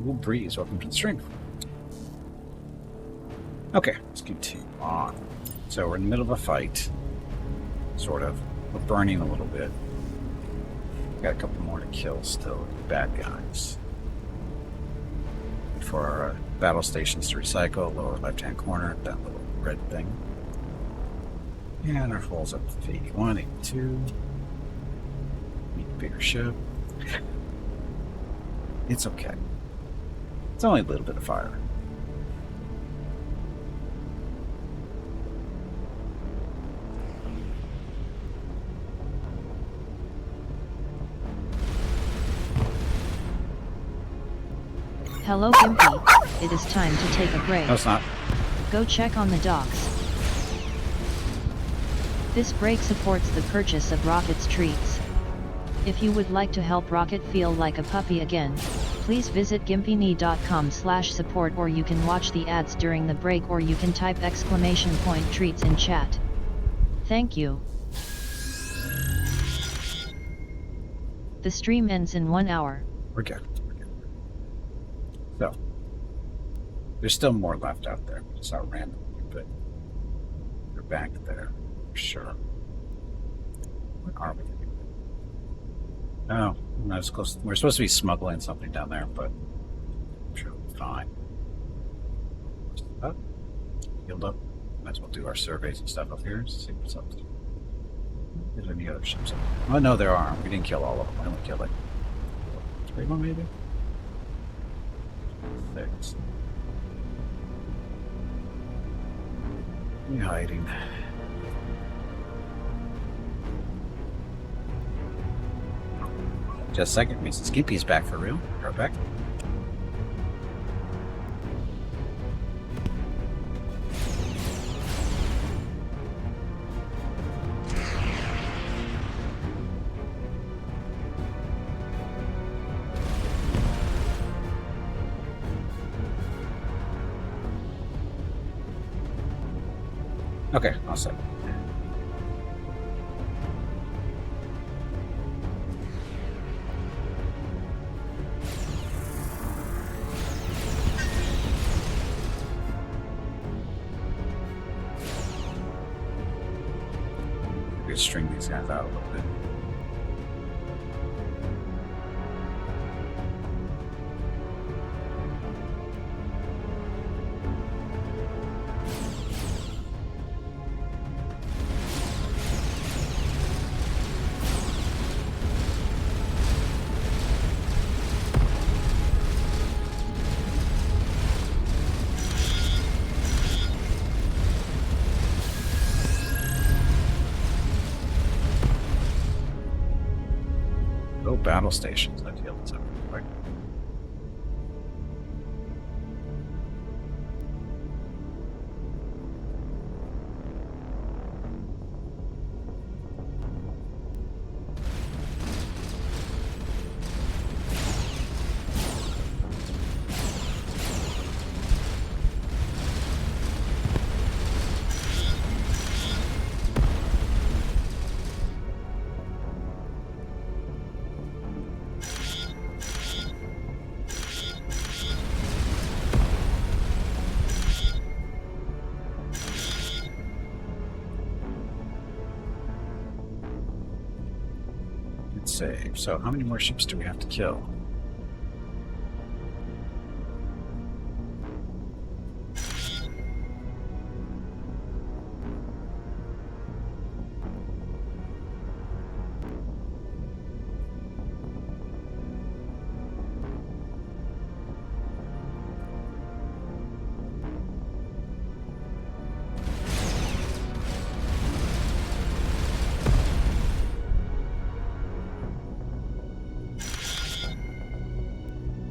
Ooh, breeze, welcome to the stream. Okay, let's continue on. So we're in the middle of a fight. Sort of. We're burning a little bit. Got a couple more to kill still. Bad guys. For our battle stations to recycle, lower left-hand corner, that little red thing. And our falls up to 81, 82. Need a bigger ship. It's okay. It's only a little bit of fire. Hello, Gimpy. It is time to take a break. No, it's not. Go check on the docks. This break supports the purchase of Rocket's treats. If you would like to help Rocket feel like a puppy again, please visit gimpyknee.com/support, or you can watch the ads during the break, or you can type !treats in chat. Thank you. The stream ends in 1 hour. We're good. So, there's still more left out there. It's not randomly, but they're back there for sure. Where are we? No, not as close. We're supposed to be smuggling something down there, but I'm sure we'll be fine. Up, healed up. Might as well do our surveys and stuff up here. See what's up. Is there any other ships up there? Oh, no, there are. We didn't kill all of them. We only killed like 3 more, maybe? 6. You hiding? Just a second, means Skimpy's back for real. Right back. Okay, I'll say. We could string these guys out a little bit. Battle stations. I feel it's quick. Save. So how many more ships do we have to kill?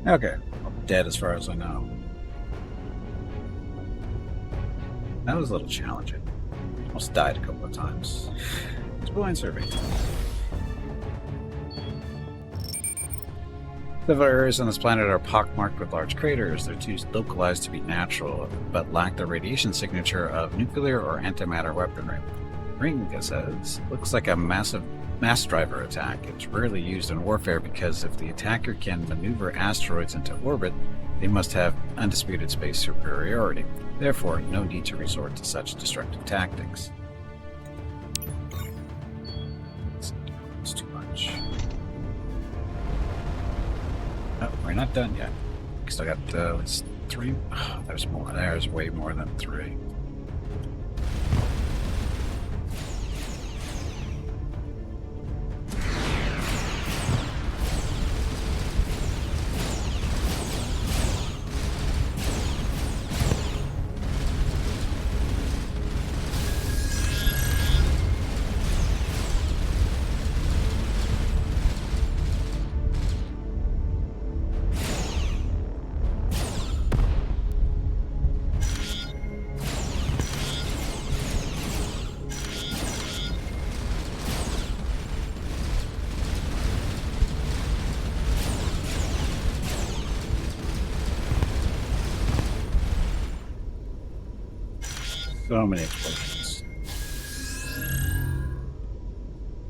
Okay, I'm dead as far as I know. That was a little challenging. Almost died a couple of times. It's blind survey. Several areas on this planet are pockmarked with large craters. They're too localized to be natural, but lack the radiation signature of nuclear or antimatter weaponry. Ring says, looks like a massive mass driver attack. It's rarely used in warfare because if the attacker can maneuver asteroids into orbit, they must have undisputed space superiority. Therefore, no need to resort to such destructive tactics. It's too much. Oh, we're not done yet. We still got it's 3. Oh, there's more. There's way more than 3. So many explosions.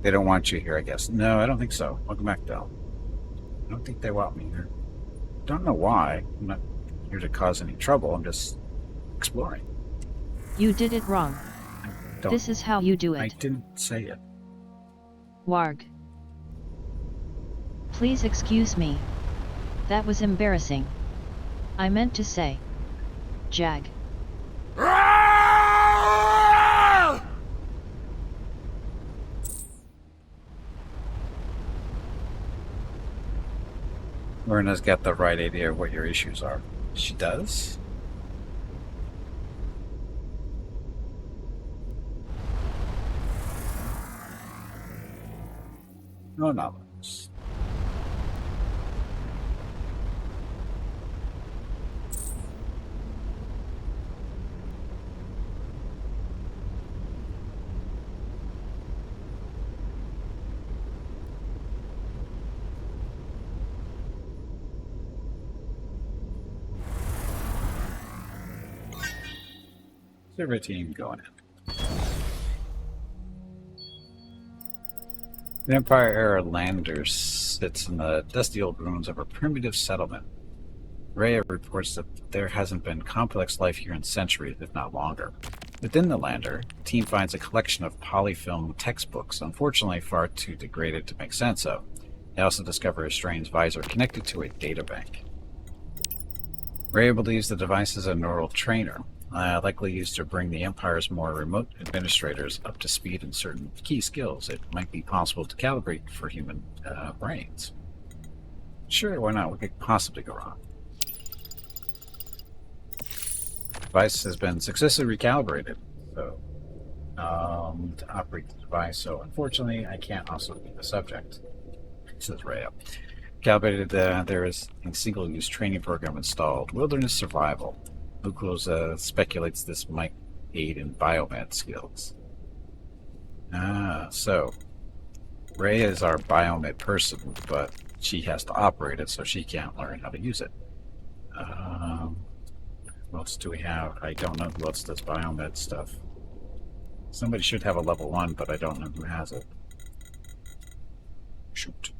They don't want you here, I guess. No, I don't think so. Welcome back, Del. I don't think they want me here. Don't know why. I'm not here to cause any trouble. I'm just exploring. You did it wrong. This is how you do it. I didn't say it. Warg. Please excuse me. That was embarrassing. I meant to say. Jag. Myrna's got the right idea of what your issues are. She does? No knowledge. Server team going in. The Empire-era lander sits in the dusty old ruins of a primitive settlement. Rhea reports that there hasn't been complex life here in centuries, if not longer. Within the lander, the team finds a collection of polyfilm textbooks, unfortunately far too degraded to make sense of. They also discover a strange visor connected to a databank. Rhea believes the device is a neural trainer, likely used to bring the Empire's more remote administrators up to speed in certain key skills. It might be possible to calibrate for human brains. Sure, why not? What could possibly go wrong? The device has been successfully recalibrated, so to operate the device. So unfortunately, I can't also be the subject. Says Rhea. Calibrated, there is a single-use training program installed. Wilderness survival. Luclos speculates this might aid in biomed skills. So Rhea is our biomed person, but she has to operate it, so she can't learn how to use it. What else do we have? I don't know who else does biomed stuff. Somebody should have a level 1, but I don't know who has it. Shoot.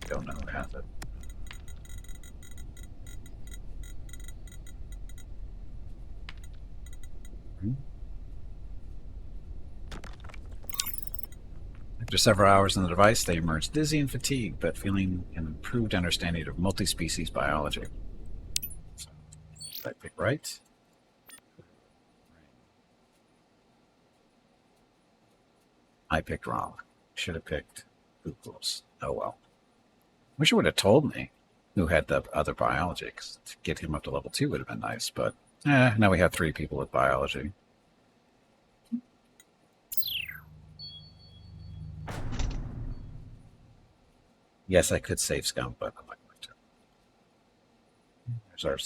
Don't know who has it. After several hours in the device, they emerged dizzy and fatigued, but feeling an improved understanding of multi-species biology. So, did I pick right? I picked wrong. Should have picked Google's. Oh well. Wish you would have told me who had the other biology, 'cause to get him up to level 2 would have been nice, but now we have 3 people with biology. Yes, I could save scum, but I'm not going to. There's our...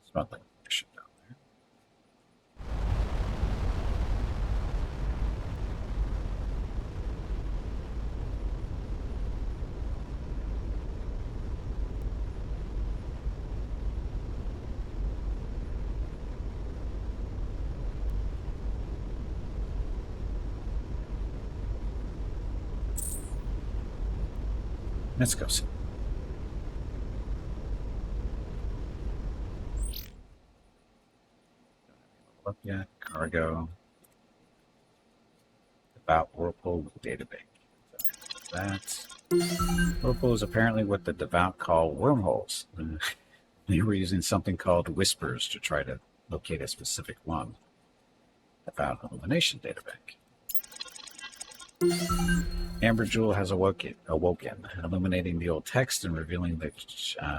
Smuggling mission down there. Let's go see. Look at cargo. About Whirlpool database. That Whirlpool is apparently what the devout call wormholes. They were using something called whispers to try to locate a specific one. Devout illumination databank. Amber Jewel has awoken, illuminating the old text and revealing the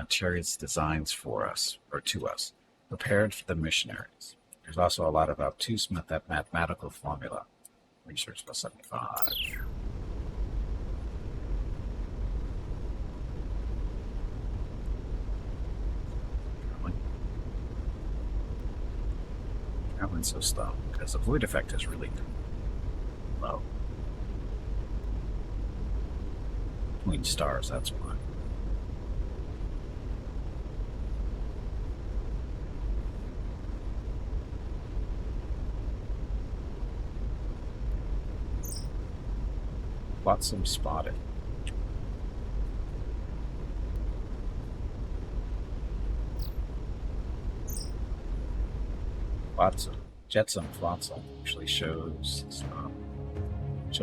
chariot's designs for us, or to us, prepared for the missionaries. There's also a lot of obtuse mathematical formula. Research plus 75. Traveling so slow because the void effect is really low. Between stars, that's why. Flotsam spotted. Flotsam, jetsam, flotsam actually shows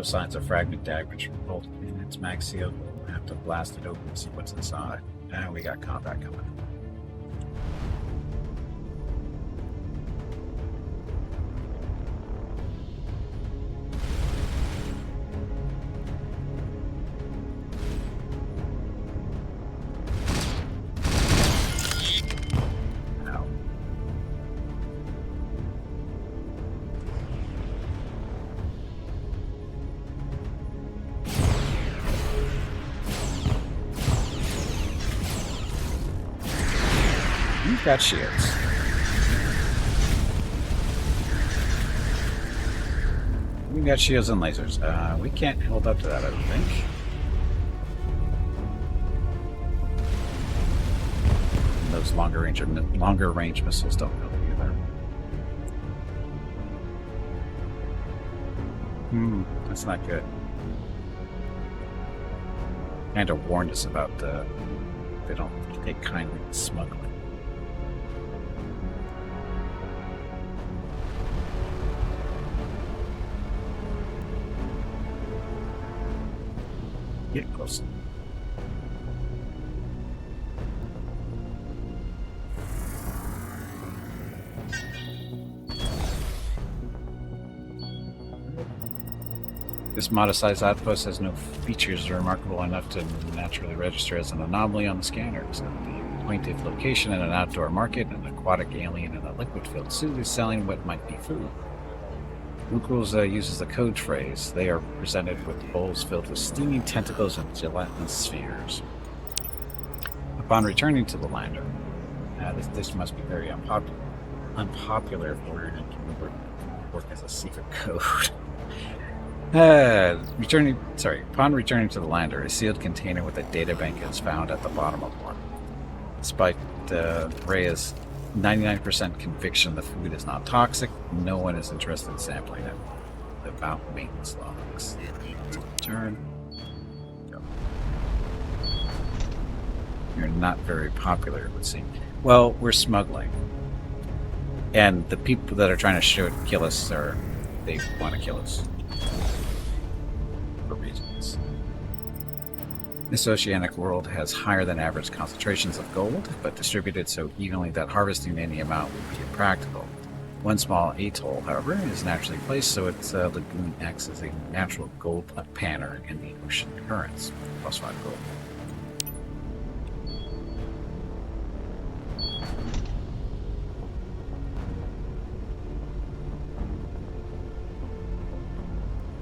signs of fragment damage from bolt in its mag seal. We'll have to blast it open and see what's inside. And we got combat coming. You've got shields. We've got shields and lasers. We can't hold up to that, I don't think. Those longer range missiles don't help either. That's not good. Kind of warned us about they don't take kindly to smuggling. Get close. This modest-sized outpost has no features remarkable enough to naturally register as an anomaly on the scanner, except the plaintive location in an outdoor market, an aquatic alien in a liquid-filled suit is selling what might be food. Lucals uses the code phrase. They are presented with bowls filled with steaming tentacles and gelatinous spheres. Upon returning to the lander, this must be very unpopular if ordered and can work as a secret code. Upon returning to the lander, a sealed container with a databank is found at the bottom of one. Despite Rhea's 99% conviction the food is not toxic, no one is interested in sampling it. About maintenance logs. Turn. Go. You're not very popular, it would seem. Well, we're smuggling. And the people that are trying to kill us they want to kill us. For reasons. This oceanic world has higher than average concentrations of gold, but distributed so evenly that harvesting any amount would be impractical. One small atoll, however, is naturally placed so its lagoon acts as a natural gold panner in the ocean currents. +5 gold.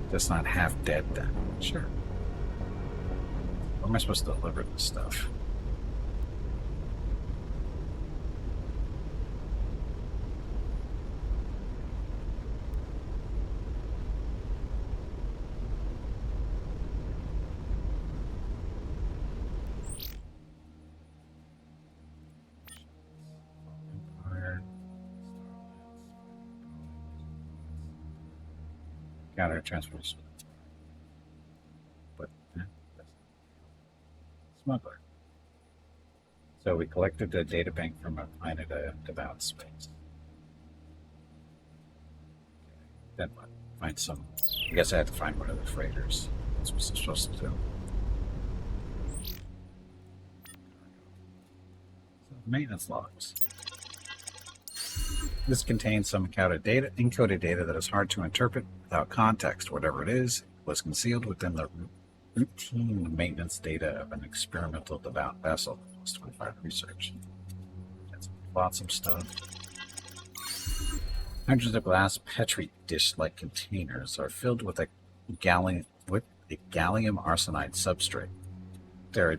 Just not half dead then. Sure. Where am I supposed to deliver this stuff? Counter transport. But smuggler. So we collected the data bank from a planet about space. Then what? Find some. I guess I had to find one of the freighters. That's what I'm supposed to do. So, maintenance logs. This contains some encoded data that is hard to interpret without context. Whatever it is, was concealed within the routine maintenance data of an experimental devout vessel. Plus 25 research. That's lots of stuff. Hundreds of glass petri dish-like containers are filled with a gallium arsenide substrate. There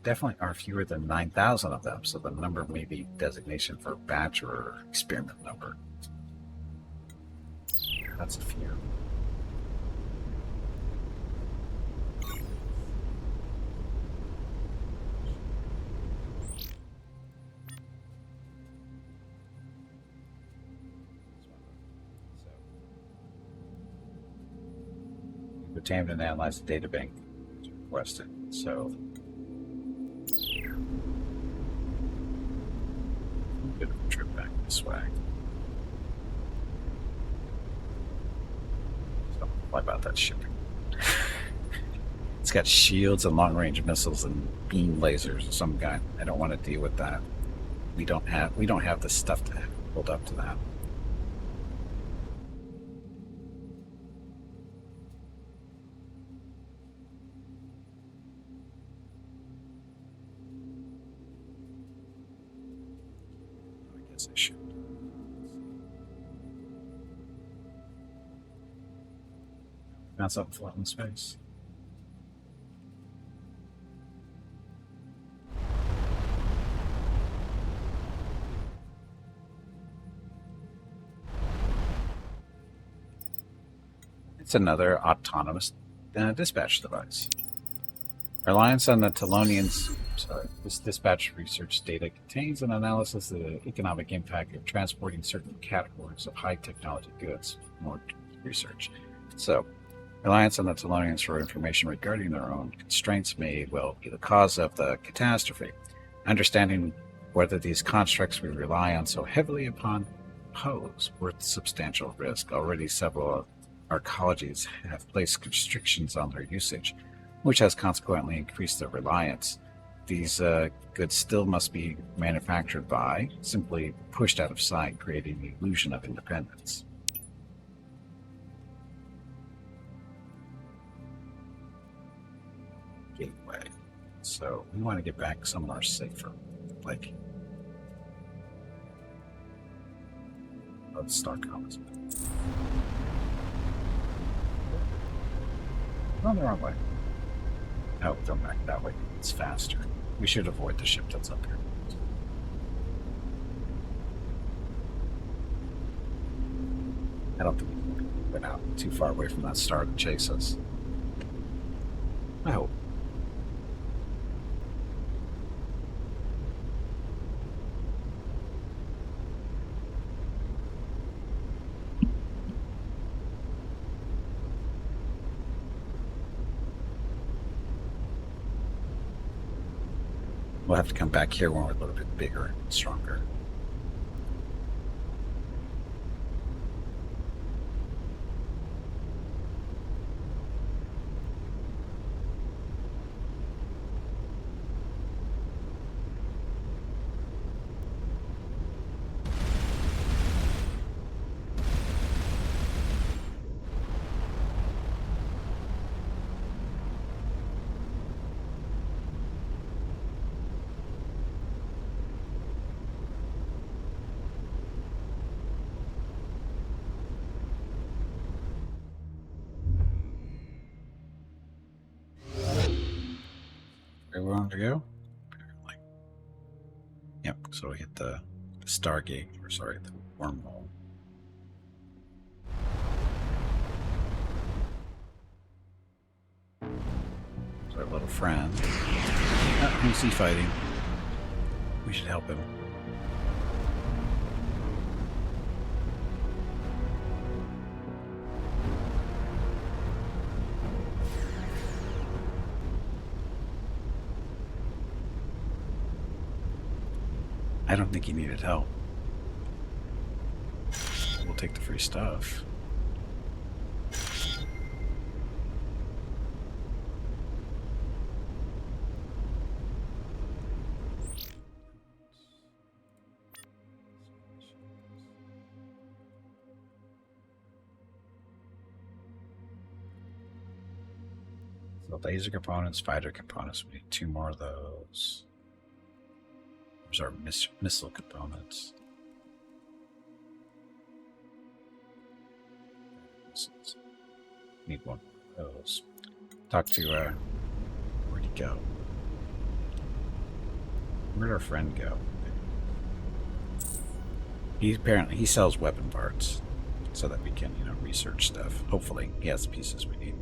definitely are fewer than 9,000 of them, so the number may be designation for batch or experiment number. That's a few. We've obtained and analyzed the databank requested, so bit of a trip back this way. So, what about that shipping? It's got shields and long-range missiles and beam lasers of some kind. I don't want to deal with that. We don't have the stuff to hold up to that. I guess I should. Found something floating in space. It's another autonomous dispatch device. Reliance on the Telonians. This dispatch research data contains an analysis of the economic impact of transporting certain categories of high technology goods. More research. So, reliance on the Telonians for information regarding their own constraints may well be the cause of the catastrophe. Understanding whether these constructs we rely on so heavily upon pose worth substantial risk. Already several of our colleges have placed restrictions on their usage, which has consequently increased their reliance. These goods still must be manufactured by, simply pushed out of sight, creating the illusion of independence. Gateway. So we want to get back somewhere safer, like Starcom has been. Oh, the wrong way. No, go back that way. It's faster. We should avoid the ship that's up here. I don't think we went out too far away from that star to chase us. I hope. We'll have to come back here when we're a little bit bigger and stronger. Where we want to go? Apparently. Yep, so we hit the Stargate, or sorry, the wormhole. So our little friend. Who's he fighting? We should help him. I don't think he needed help. We'll take the free stuff. So laser components, fighter components. We need 2 more of those. There's our missile components. Missiles. Need 1 of those. Talk to, where'd he go? Where'd our friend go? He sells weapon parts so that we can, research stuff. Hopefully, he has the pieces we need.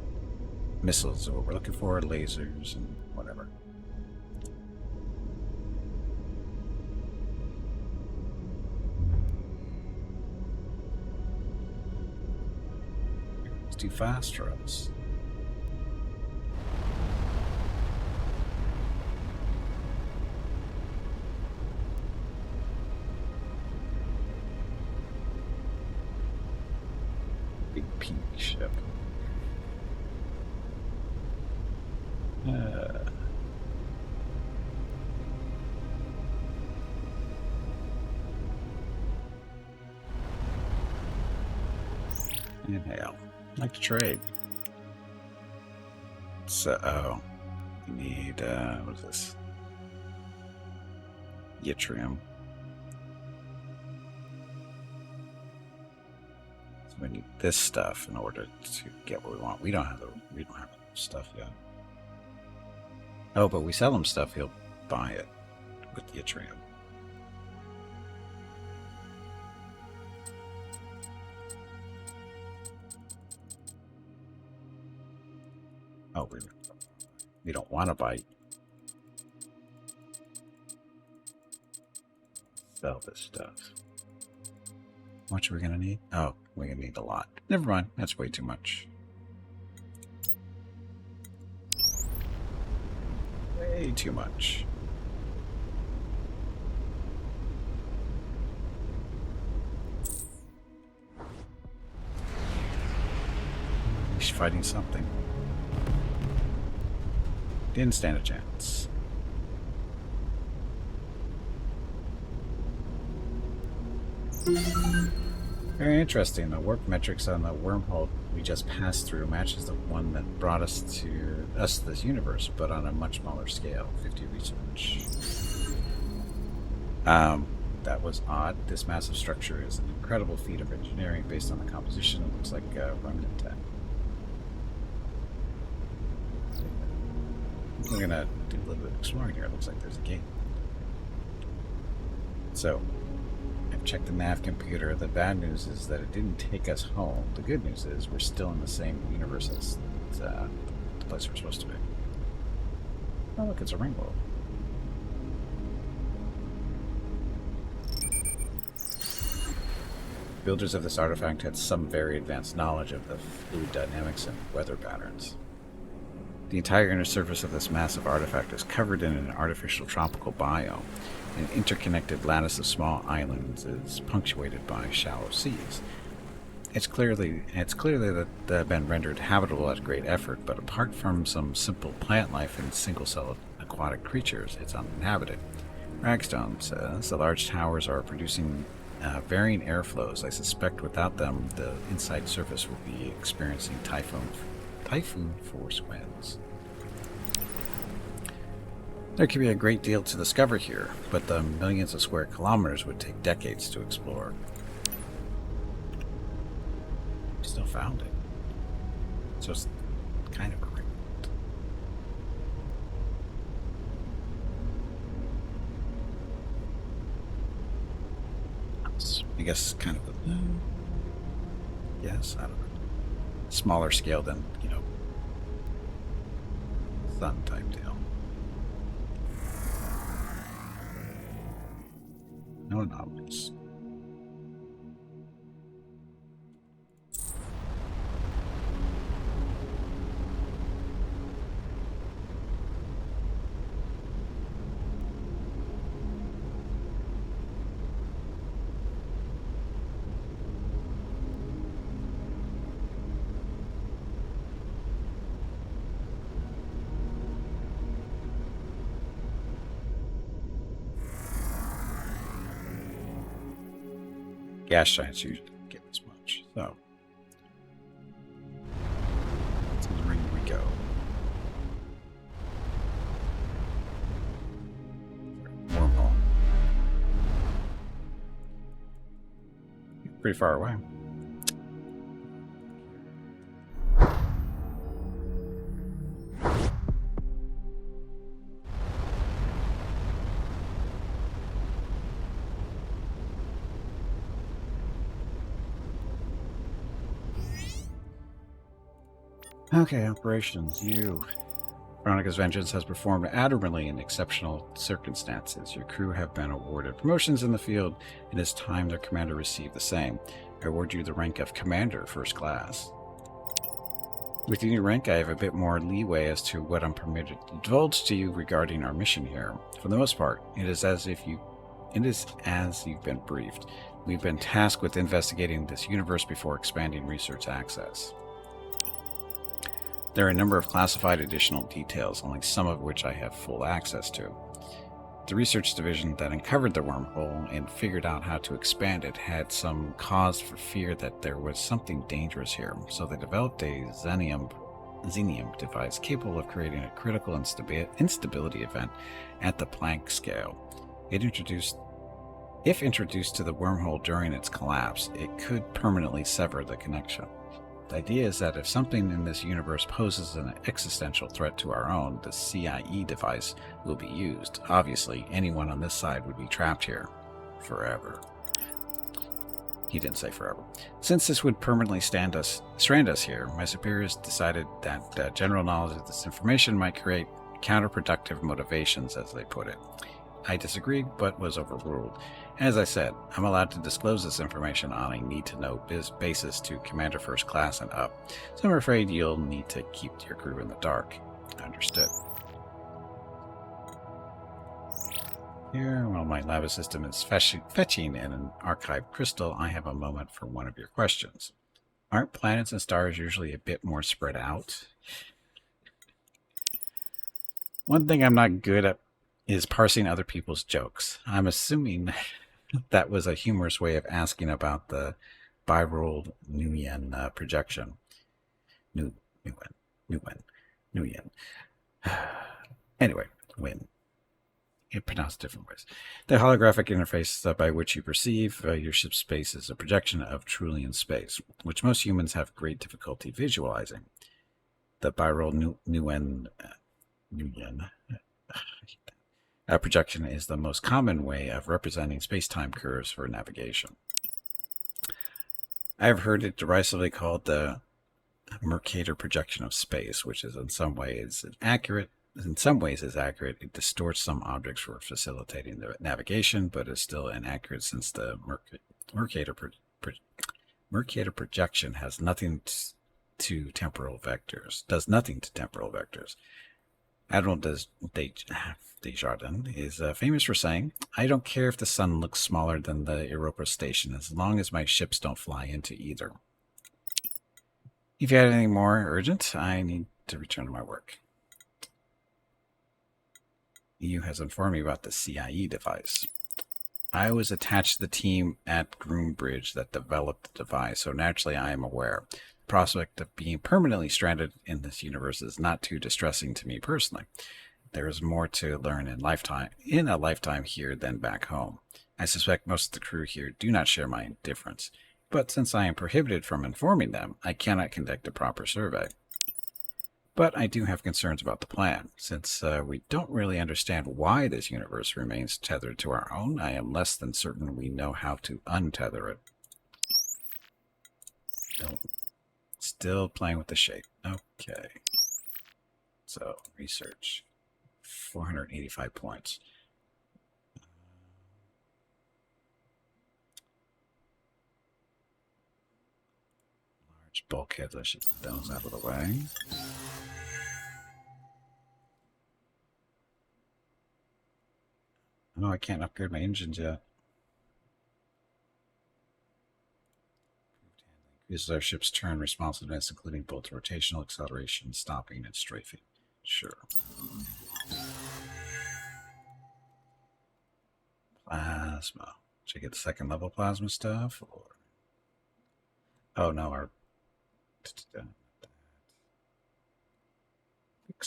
Missiles are what we're looking for, lasers, and whatever. It's too fast for us. Big pink ship. Inhale. I'd like to trade. So, we need, what is this? Yttrium. So we need this stuff in order to get what we want. We don't have the stuff yet. Oh, but we sell him stuff, he'll buy it with the yttrium. Oh, we don't want to buy. Sell this stuff. How much are we going to need? Oh, we're going to need a lot. Never mind. That's way too much. Way too much. He's fighting something. Didn't stand a chance. Very interesting. The warp metrics on the wormhole we just passed through matches the one that brought us to this universe, but on a much smaller scale. 50 research. That was odd. This massive structure is an incredible feat of engineering based on the composition. It looks like remnant tech. We're gonna do a little bit of exploring here. It looks like there's a gate. So, I've checked the nav computer. The bad news is that it didn't take us home. The good news is we're still in the same universe as the place we're supposed to be. Oh, look, it's a rainbow. Builders of this artifact had some very advanced knowledge of the fluid dynamics and weather patterns. The entire inner surface of this massive artifact is covered in an artificial tropical biome. An interconnected lattice of small islands is punctuated by shallow seas. It's clearly that they've been rendered habitable at great effort, but apart from some simple plant life and single-celled aquatic creatures, it's uninhabited. Ragstone says the large towers are producing varying airflows. I suspect without them, the inside surface will be experiencing typhoon force winds. There could be a great deal to discover here, but the millions of square kilometers would take decades to explore. Still found it. So it's kind of a great. I guess kind of a, yes, I don't know. Smaller scale than, sun type deal. No anomalies. gas giants usually don't get as much. So, to the ring we go. Wormhole. Pretty far away. Okay, operations. You. Veronica's Vengeance has performed admirably in exceptional circumstances. Your crew have been awarded promotions in the field. It is time their commander received the same. I award you the rank of Commander, First Class. With your new rank, I have a bit more leeway as to what I'm permitted to divulge to you regarding our mission here. For the most part, it is as you've been briefed. We've been tasked with investigating this universe before expanding research access. There are a number of classified additional details, only some of which I have full access to. The research division that uncovered the wormhole and figured out how to expand it had some cause for fear that there was something dangerous here, so they developed a xenium device capable of creating a critical instability event at the Planck scale. If introduced to the wormhole during its collapse, it could permanently sever the connection. The idea is that if something in this universe poses an existential threat to our own, the CIE device will be used. Obviously, anyone on this side would be trapped here forever. He didn't say forever. Since this would permanently strand us here, my superiors decided that general knowledge of this information might create counterproductive motivations, as they put it. I disagreed, but was overruled. As I said, I'm allowed to disclose this information on a need-to-know basis to Commander First Class and up, so I'm afraid you'll need to keep your crew in the dark. Understood. Here, while my lab system is fetching in an archived crystal, I have a moment for one of your questions. Aren't planets and stars usually a bit more spread out? One thing I'm not good at is parsing other people's jokes. I'm assuming that was a humorous way of asking about the birolled Nuyen projection. Nuyen. Anyway, Win. It pronounced different ways. The holographic interface by which you perceive your ship's space is a projection of Trulian space, which most humans have great difficulty visualizing. The birolled Nuyen projection is the most common way of representing space-time curves for navigation. I have heard it derisively called the Mercator projection of space, which is in some ways accurate. It distorts some objects for facilitating the navigation, but is still inaccurate since the Mercator projection has nothing to temporal vectors. Does nothing to temporal vectors. Admiral Desjardins is famous for saying, "I don't care if the sun looks smaller than the Europa station, as long as my ships don't fly into either." If you had anything more urgent, I need to return to my work. EU has informed me about the CIE device. I was attached to the team at Groombridge that developed the device, so naturally I am aware. The prospect of being permanently stranded in this universe is not too distressing to me personally. There is more to learn in a lifetime here than back home. I suspect most of the crew here do not share my indifference, but since I am prohibited from informing them, I cannot conduct a proper survey. But I do have concerns about the plan. Since we don't really understand why this universe remains tethered to our own, I am less than certain we know how to untether it. Still playing with the shape. Okay. So, research. 485 points. Large bulkheads, I should get those out of the way. No, I can't upgrade my engines yet. Increases our ship's turn responsiveness, including both rotational acceleration, stopping, and strafing. Sure. Plasma. Should I get second level plasma stuff? Or... Oh no, our fixed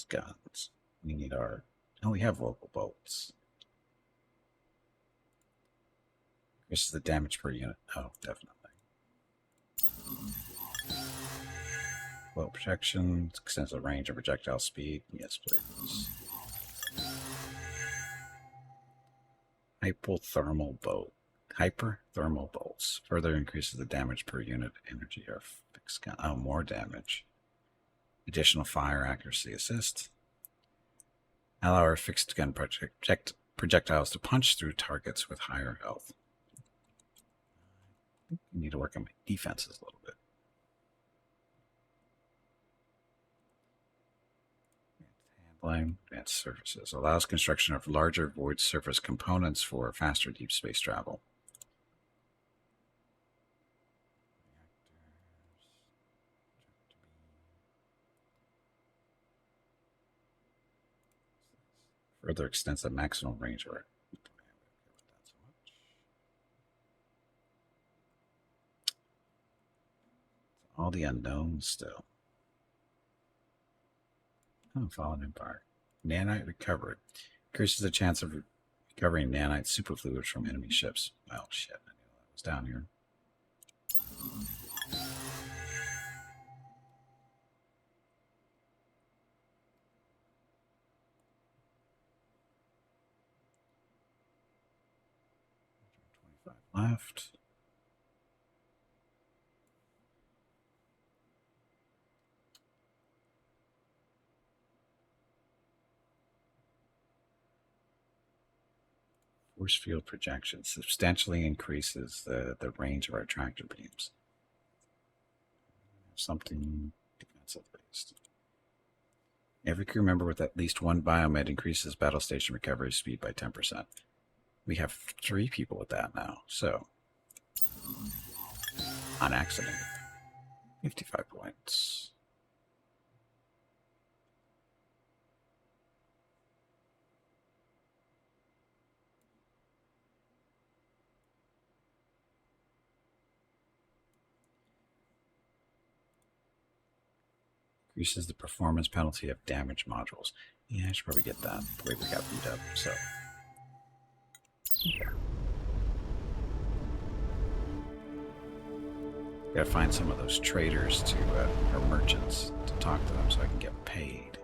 guns. We need our. Oh, we have local bolts. This is the damage per unit. Oh, definitely. Low protection, extensive range and projectile speed. Yes, please. Hypothermal bolt. Hyperthermal bolts. Further increases the damage per unit energy of fixed gun. Oh, more damage. Additional fire accuracy assist. Allow our fixed gun projectiles to punch through targets with higher health. I need to work on my defenses a little bit. Handling, advanced surfaces. Allows construction of larger void surface components for faster deep space travel. Further extends the maximum range of it. All the unknowns still. Oh, Fallen Empire. Nanite recovered. Increases the chance of recovering nanite superfluid from enemy ships. Oh, shit. I knew that was down here. Left. Force field projection substantially increases the range of our tractor beams. Something defensive based. Every crew member with at least one biomed increases battle station recovery speed by 10%. We have 3 people with that now, so on accident. 55 points. Increases the performance penalty of damage modules. Yeah, I should probably get that. The way we got beat up, so. Gotta find some of those traders to, or merchants, to talk to them so I can get paid.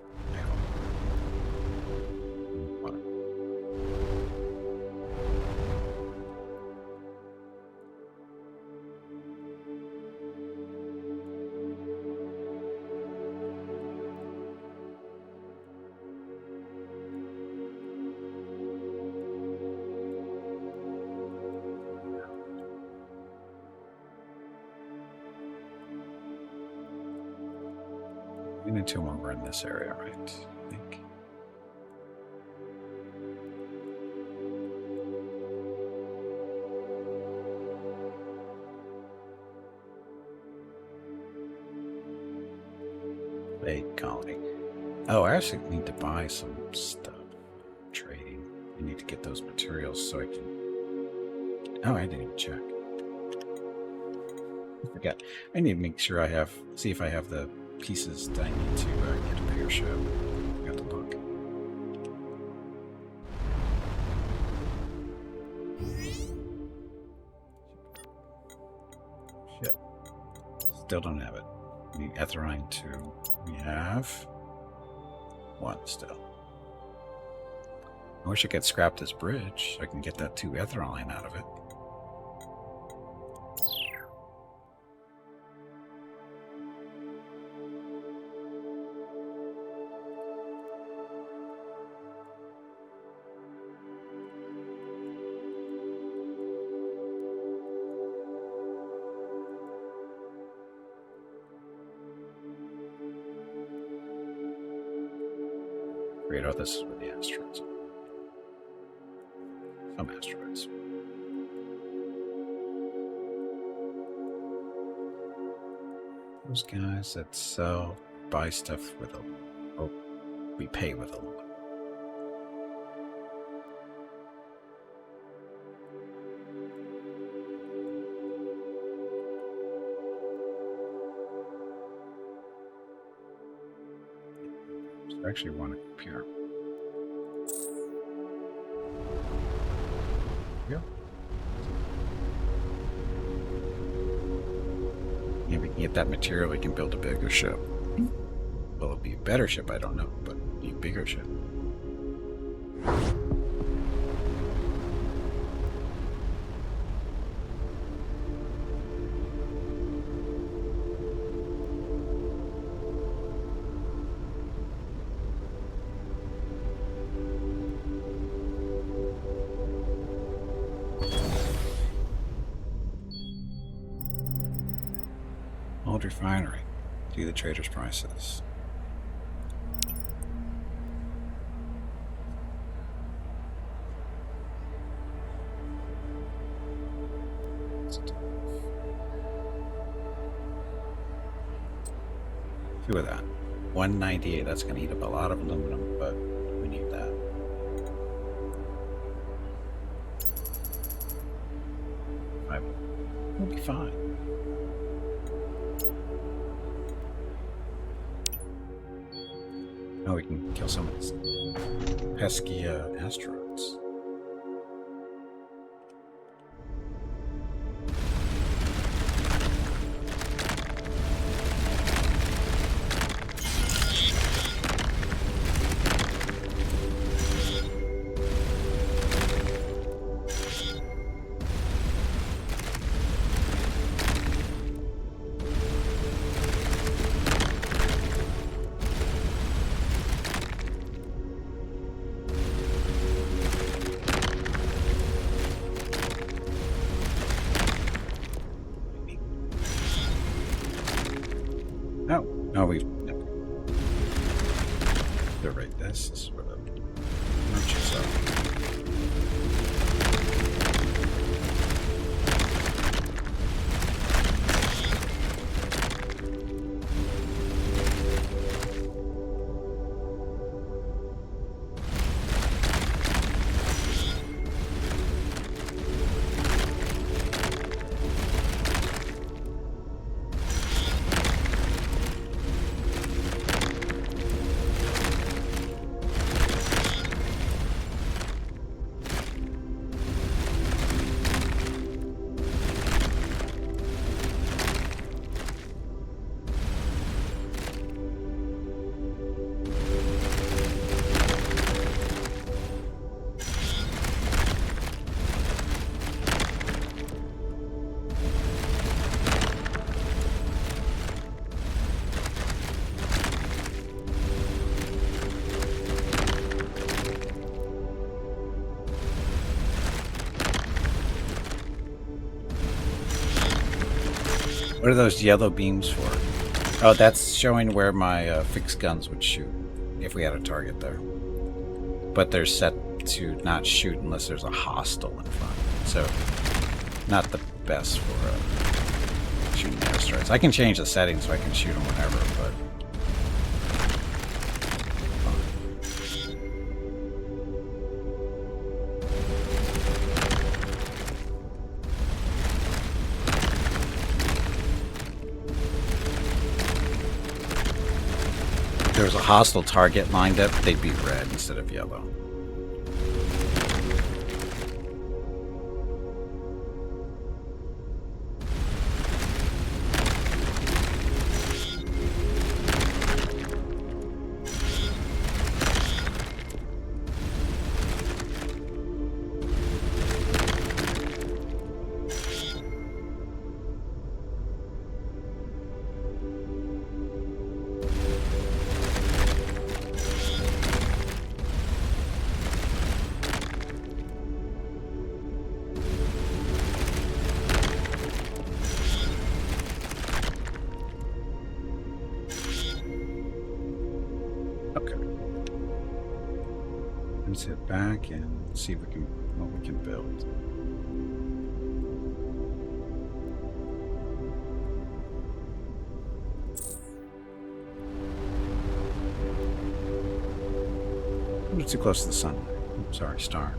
We need 2 more in this area, right? I think. Plague colony. Oh, I actually need to buy some stuff. Trading. I need to get those materials so I can. Oh, I didn't even check. I forgot. I need to make sure I have. See if I have the pieces that I need to get a bigger ship. I got to look. Shit. Still don't have it. We need Etherine 2. We have 1 still. I wish I could scrap this bridge so I can get that 2 Etherine out of it. Great. Oh, this is where the asteroids are. Some asteroids. Those guys that sell, buy stuff with a, or we pay with a loan. There's actually one up here. Yep. And we can get that material, we can build a bigger ship. Will it be a better ship? I don't know, but it'll be a bigger ship. Old refinery. See the trader's prices. See with that. 198, that's going to eat up a lot of aluminum, but we need that. We'll be fine. Now we can kill some of these pesky asteroids. No, we've never. They're right. This is where the merchants are. What are those yellow beams for? Oh, that's showing where my fixed guns would shoot if we had a target there. But they're set to not shoot unless there's a hostile in front. So, not the best for shooting asteroids. I can change the settings so I can shoot them whenever, but... If there was a hostile target lined up, they'd be red instead of yellow. Let's hit back and see if we can what we can build. We're too close to the sun. Oops, sorry, star.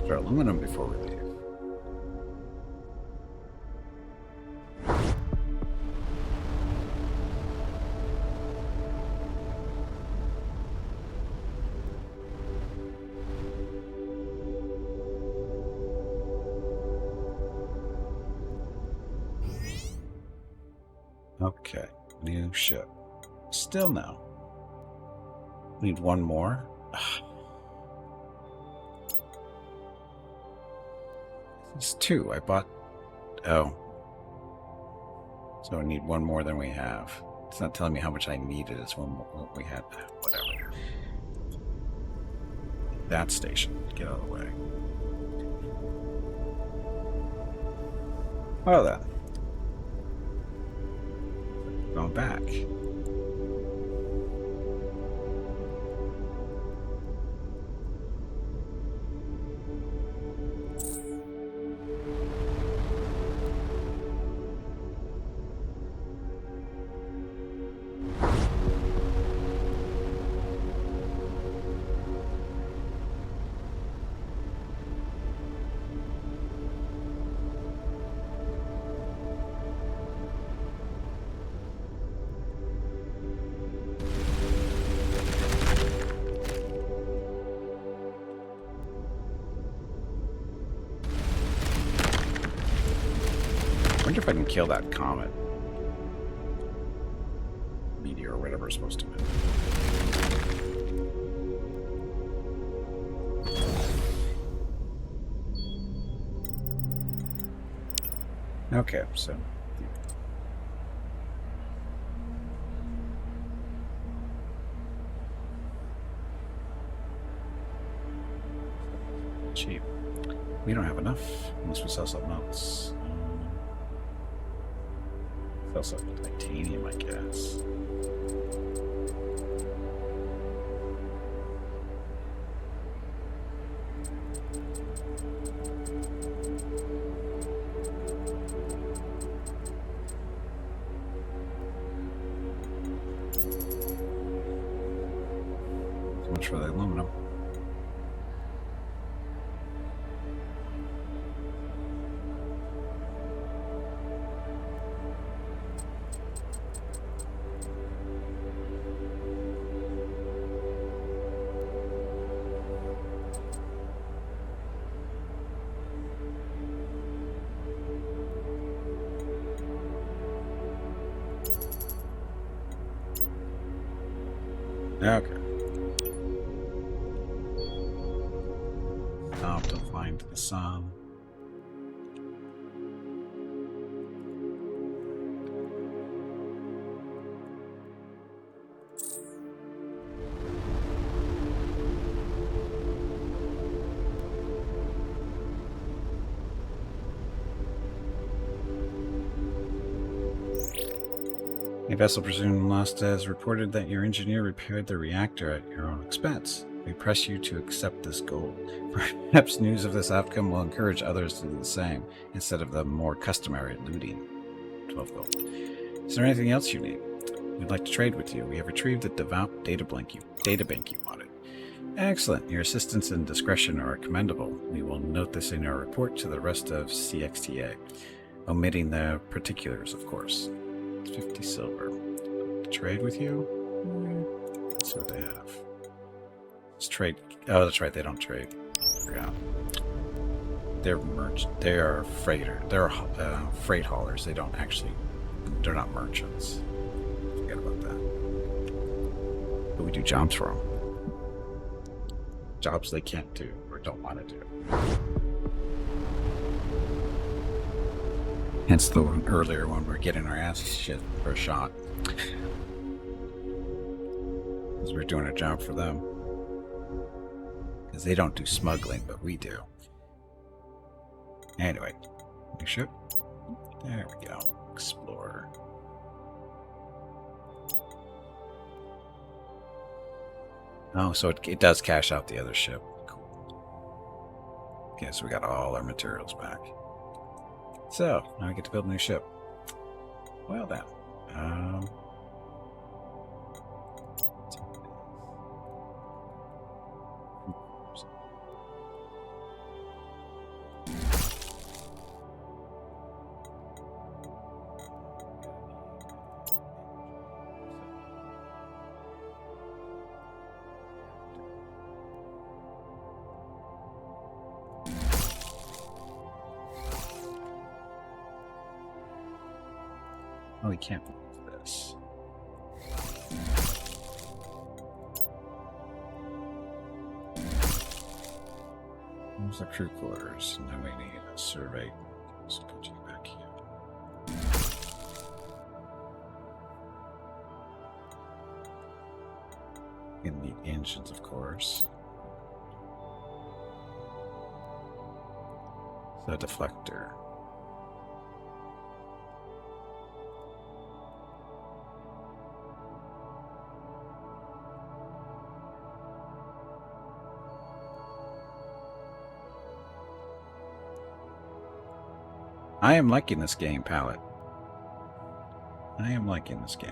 For aluminum before we leave. Okay, new ship. Still no. Need one more. It's two. I bought. Oh. So I need one more than we have. It's not telling me how much I needed. It's one more what we had. Whatever. That station. Get out of the way. Well then. Going back. I wonder if I can kill that comet. Meteor or whatever it's supposed to be. Okay, so. Cheap. We don't have enough unless we sell something else. Sell some titanium, I guess. So much for the aluminum. Okay. Now to find the sun. A vessel presumed lost has reported that your engineer repaired the reactor at your own expense. We press you to accept this gold. Perhaps news of this outcome will encourage others to do the same, instead of the more customary looting. 12 gold. Is there anything else you need? We'd like to trade with you. We have retrieved the devout databank you wanted. Excellent. Your assistance and discretion are commendable. We will note this in our report to the rest of CXTA, omitting the particulars, of course. 50 silver. Trade with you? Let's see what they have. Let's trade. Oh, that's right. They don't trade. Forgot. They're They are freighter. They're freight haulers. They don't actually. They're not merchants. Forget about that. But we do jobs for them. Jobs they can't do or don't want to do. Hence the one earlier when we're getting our ass shit for a shot. Because we're doing a job for them. Because they don't do smuggling, but we do. Anyway, new ship. There we go. Explorer. Oh, so it does cash out the other ship. Cool. Okay, so we got all our materials back. So, now we get to build a new ship. Well then. Oh, we can't move this. Where's the crew quarters? Now we need a survey. So put you back here. We need engines, of course. So deflector. I am liking this game, Palette. I am liking this game.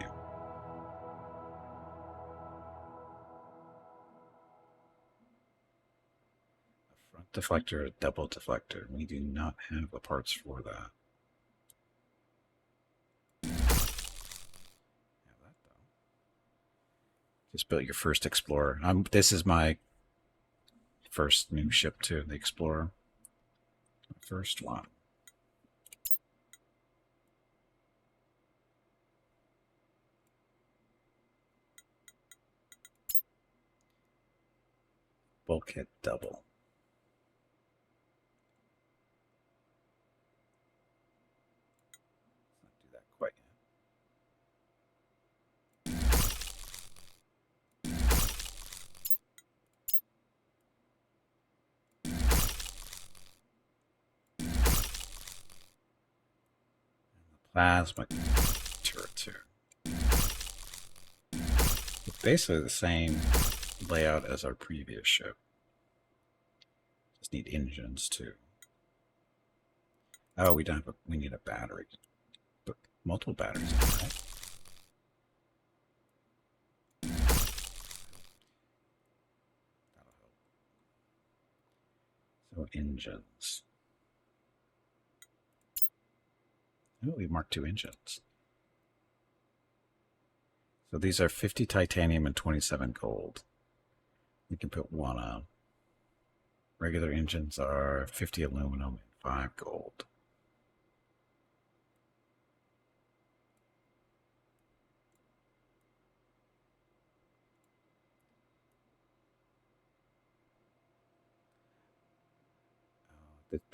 A front deflector, a double deflector. We do not have the parts for that. Have that though. Just built your first Explorer. This is my first new ship too, the Explorer. First one. Bulkhead double. Let's not do that quite yet. Plasma turret too. It's basically the same layout as our previous ship. Just need engines too. Oh, we don't have we need a battery. But multiple batteries, right? That'll help. So engines. Oh, we marked 2 engines. So these are 50 titanium and 27 gold. We can put 1 on. Regular engines are 50 aluminum and 5 gold.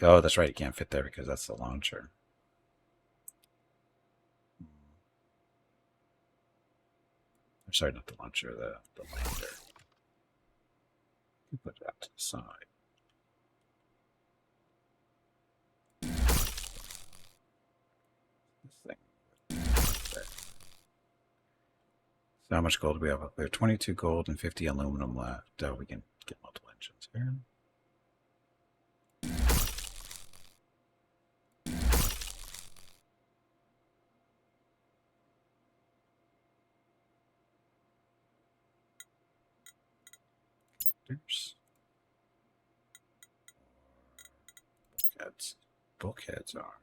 Oh, that's right. You can't fit there because that's the launcher. I'm sorry, not the launcher, the lander. Put that to the side. This thing. There. So how much gold do we have up there? 22 gold and 50 aluminum left. We can get multiple engines here. Connectors. Bulkheads. Bulkheads are.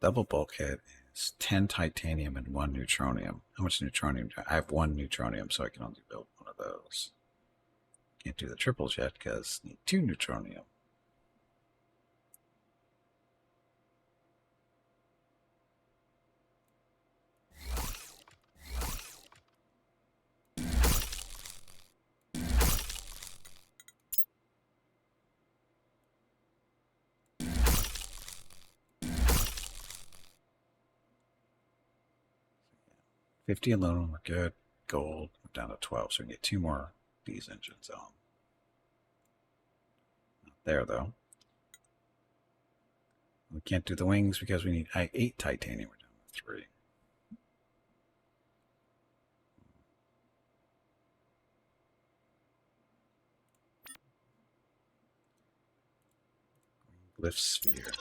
Double bulkhead is 10 titanium and 1 neutronium. How much neutronium? I have 1 neutronium, so I can only build 1 of those. Can't do the triples yet because I need 2 neutronium. Yeah. 50 aluminum, we're good. Gold, we're down to 12, so we can get 2 more of these engines on. Not there, though. We can't do the wings because we need 8 titanium. We're down to 3. Glyph sphere.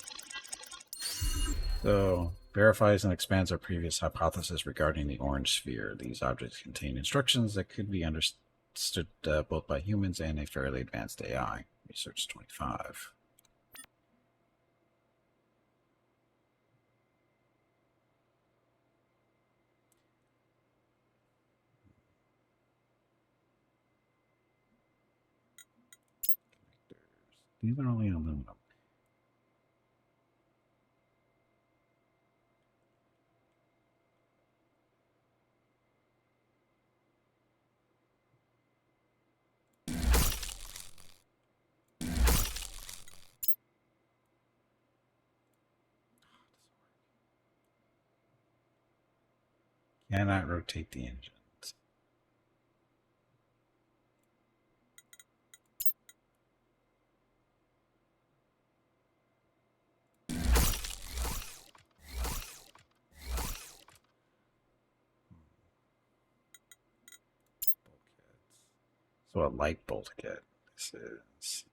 So, verifies and expands our previous hypothesis regarding the orange sphere. These objects contain instructions that could be understood both by humans and a fairly advanced AI. Research 25. These are only aluminum. Cannot rotate the engines. So a light bolt kit. This is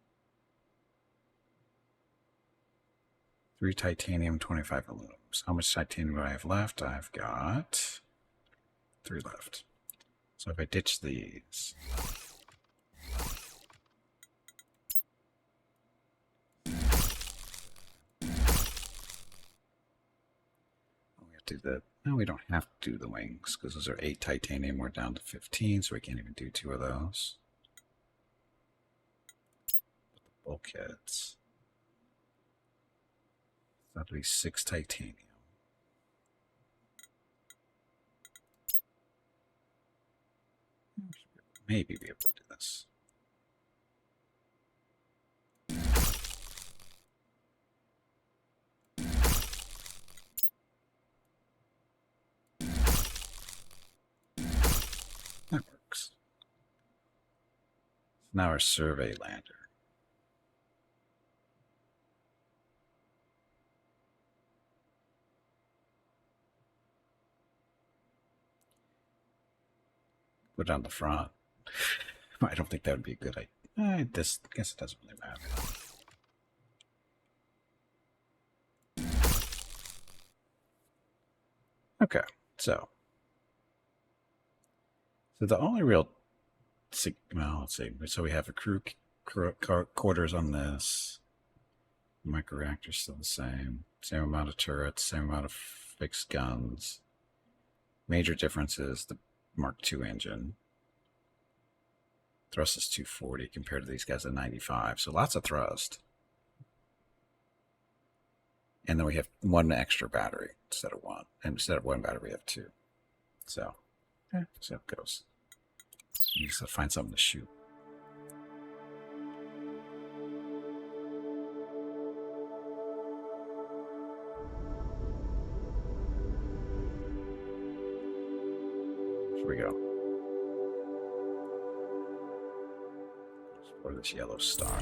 3 titanium, 25 aluminum. How much titanium do I have left? I've got 3 left. So if I ditch these, we have to do the. No, we don't have to do the wings because those are 8 titanium. We're down to 15, so we can't even do 2 of those. The bulkheads. That'll be 6 titanium. Maybe be able to do this. That works. Now our survey lander. Put it on the front. I don't think that would be a good idea. I guess it doesn't really matter. Okay, so the only real, well, let's see. So we have a crew quarters on this. Microreactor's still the same. Same amount of turrets, same amount of fixed guns. Major difference is the Mark II engine. Thrust is 240 compared to these guys at 95. So lots of thrust. And then we have 1 extra battery instead of 1. And instead of 1 battery, we have 2. So, so it goes. You just have to find something to shoot. Here we go. Explore this yellow star.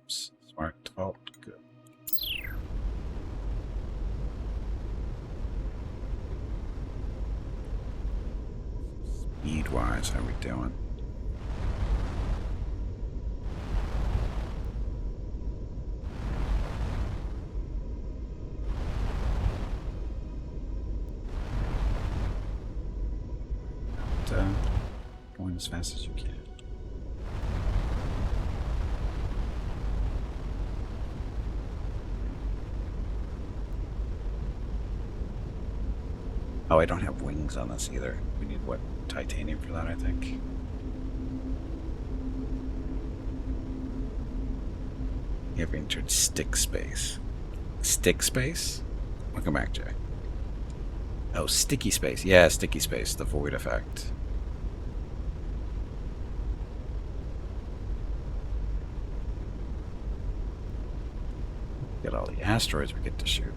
Smart alt, good. Speed-wise, how are we doing? Going as fast as you can. Oh, I don't have wings on this either. We need, what, titanium for that, I think? You have entered stick space. Stick space? Welcome back, Jay. Oh, sticky space. Yeah, sticky space, the void effect. Get all the asteroids we get to shoot.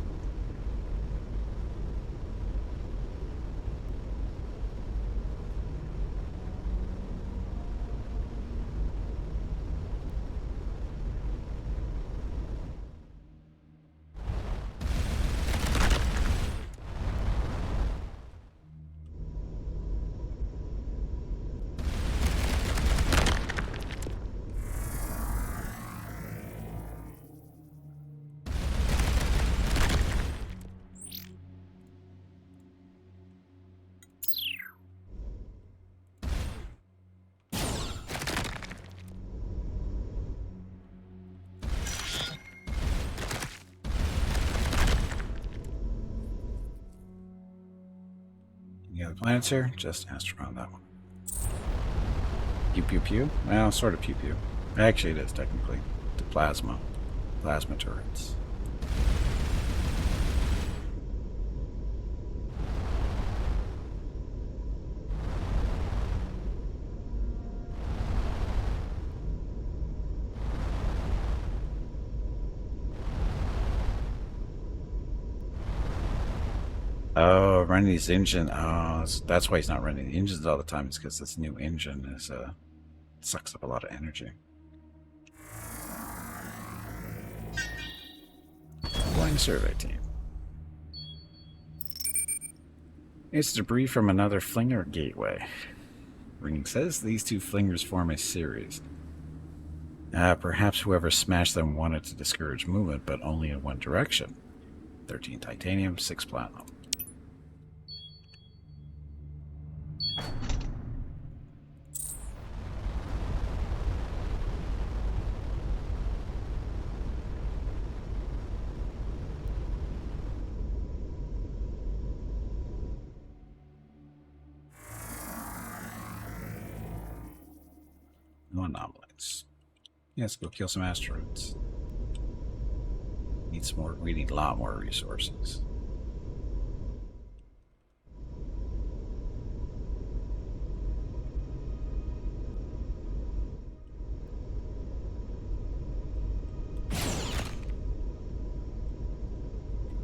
Any other planets here? Just Astro on that one. Pew pew pew? Well, sort of pew pew. Actually, it is technically. The plasma turrets. running these engine. Oh, that's why he's not running the engines all the time. It's because this new engine is sucks up a lot of energy. Flying survey team. It's debris from another flinger gateway. Ring says these two flingers form a series. Perhaps whoever smashed them wanted to discourage movement, but only in one direction. 13 titanium, 6 platinum. No anomalies. Yes, go kill some asteroids. Need some more. We need a lot more resources.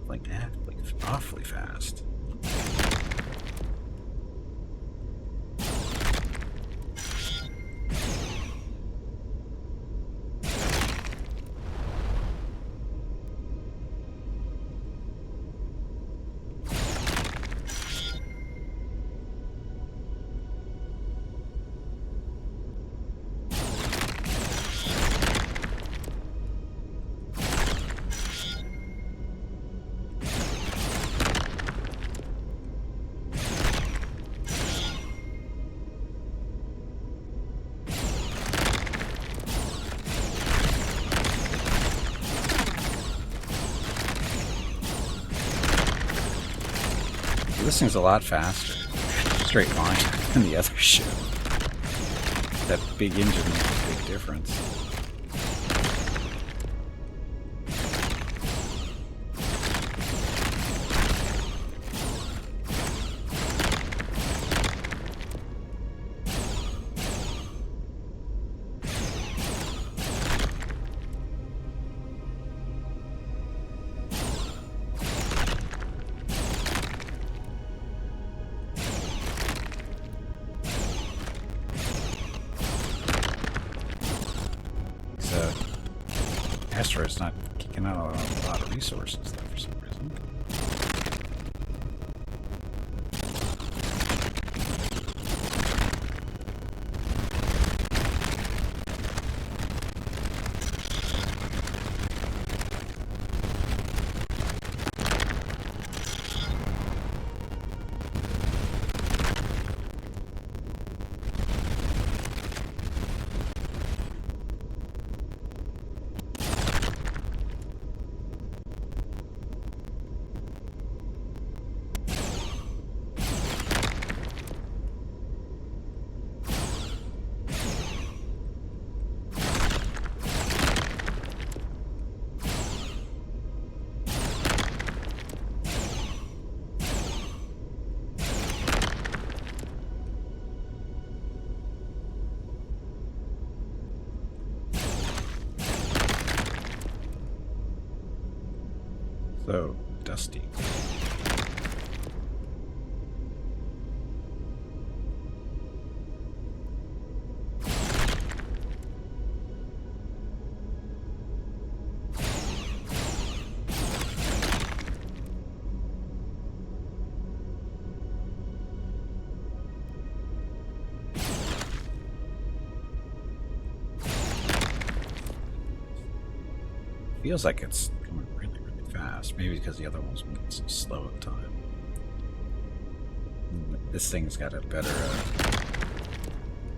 Like that, like awfully fast. This thing's a lot faster. Straight line than the other ship. That big engine makes a big difference. Asteroid's not kicking out a lot of resources though for some reason. So dusty. Feels like it's going really, really fast. Maybe because the other one's moving so slow at the time. This thing's got a better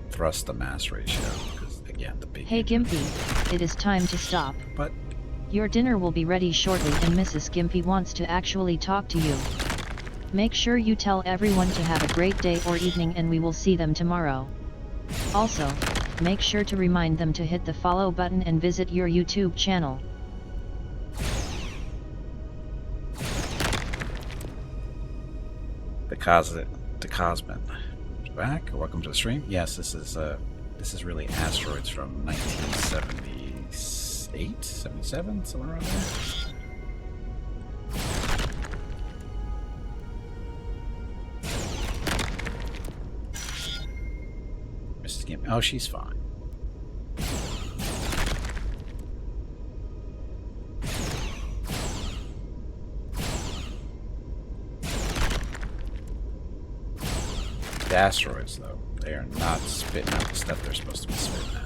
thrust to mass ratio. Because again, the big. Hey Gimpy, it is time to stop. But your dinner will be ready shortly, and Mrs. Gimpy wants to actually talk to you. Make sure you tell everyone to have a great day or evening, and we will see them tomorrow. Also, make sure to remind them to hit the follow button and visit your YouTube channel. The Cosmin. Back. Welcome to the stream. Yes, this is really asteroids from 1978, 77, somewhere around there. Oh, she's fine. The asteroids, though, they are not spitting out the stuff they're supposed to be spitting out.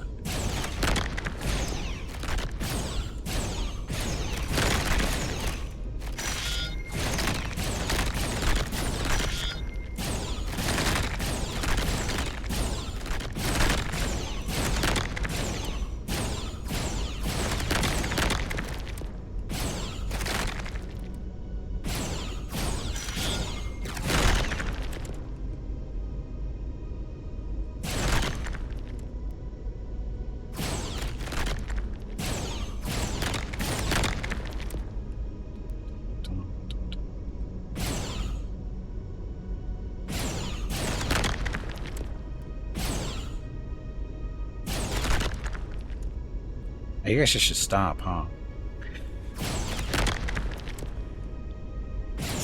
I guess I should stop, huh?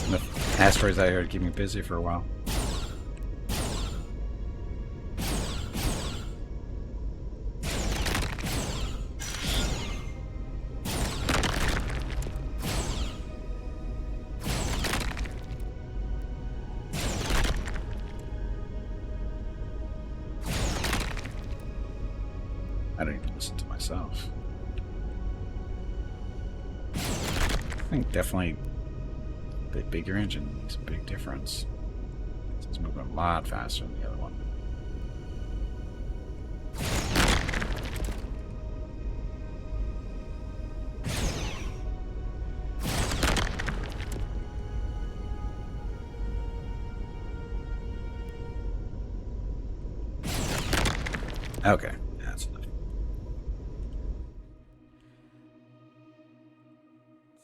Enough asteroids out here to keep me busy for a while. I don't even listen to myself. I think definitely the bigger engine makes a big difference. It's moving a lot faster than the other one. Okay, that's enough.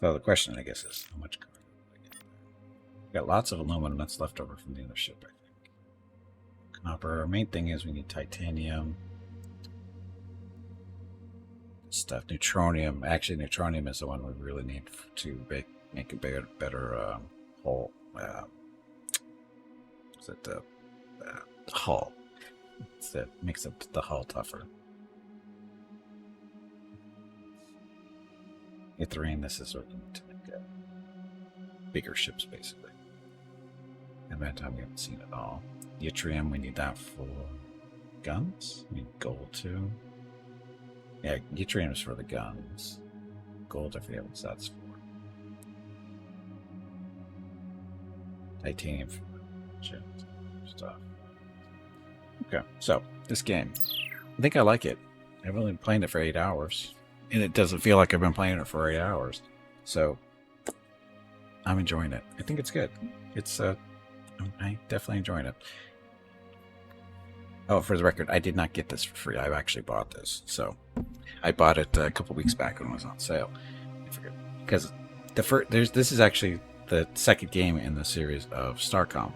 So the question, I guess, is how much cargo do I get there? Got lots of aluminum that's left over from the other ship, I think. Copper. Our main thing is we need titanium. Stuff. Neutronium. Actually, neutronium is the one we really need to make a better hull. Is it the hull? It makes up the hull tougher. Ithrian, this is working to make bigger ships, basically. And by the time we haven't seen it all. Yttrium, we need that for guns. We need gold too. Yeah, yttrium is for the guns. Gold, I forget what that's for. Titanium for ships stuff. Okay, so this game, I think I like it. I've only been playing it for 8 hours, and it doesn't feel like I've been playing it for 8 hours. So I'm enjoying it. I think it's good. It's I'm definitely enjoying it. Oh, for the record, I did not get this for free. I actually bought this. So I bought it a couple weeks back when it was on sale. I forget because this is actually the second game in the series of Starcom.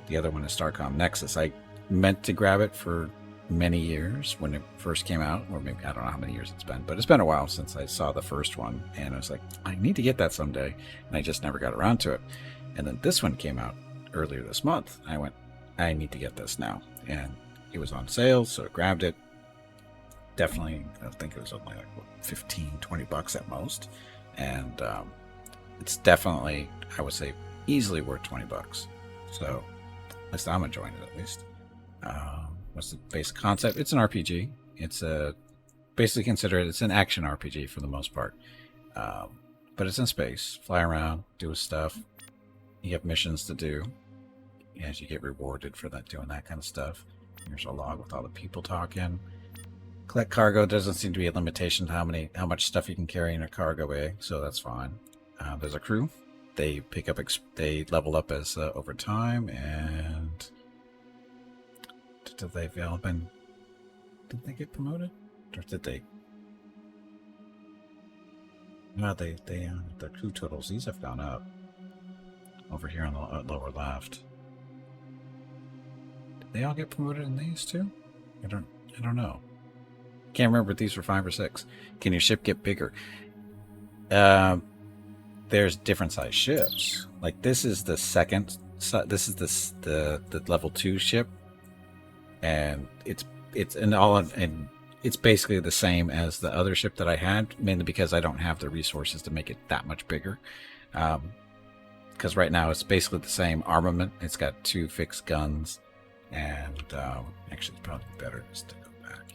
The other one is Starcom Nexus. I meant to grab it for many years when it first came out, or maybe I don't know how many years it's been, but it's been a while since I saw the first one, and I was like, I need to get that someday, and I just never got around to it. And then this one came out earlier this month. I went, I need to get this now, and it was on sale, so I grabbed it. Definitely, I think it was only like what, 15, 20 bucks at most, and it's definitely, I would say, easily worth 20 bucks. So at least I'm enjoying it, at least. What's the basic concept? It's an RPG. It's basically considered it's an action RPG for the most part. But it's in space. Fly around, do stuff. You have missions to do. As you get rewarded for that, doing that kind of stuff. Here's a log with all the people talking. Collect cargo. Doesn't seem to be a limitation to how much stuff you can carry in a cargo bay, so that's fine. There's a crew. They pick up. They level up as over time, and did they did they get promoted, or did they? No, the crew totals. These have gone up. Over here on the lower left. Did they all get promoted in these too? I don't know. Can't remember if these were 5 or 6. Can your ship get bigger? There's different size ships. Like this is the second. This is the level 2 ship, and it's an all and it's basically the same as the other ship that I had, mainly because I don't have the resources to make it that much bigger. Because right now it's basically the same armament. It's got 2 fixed guns, and actually it's probably better just to go back.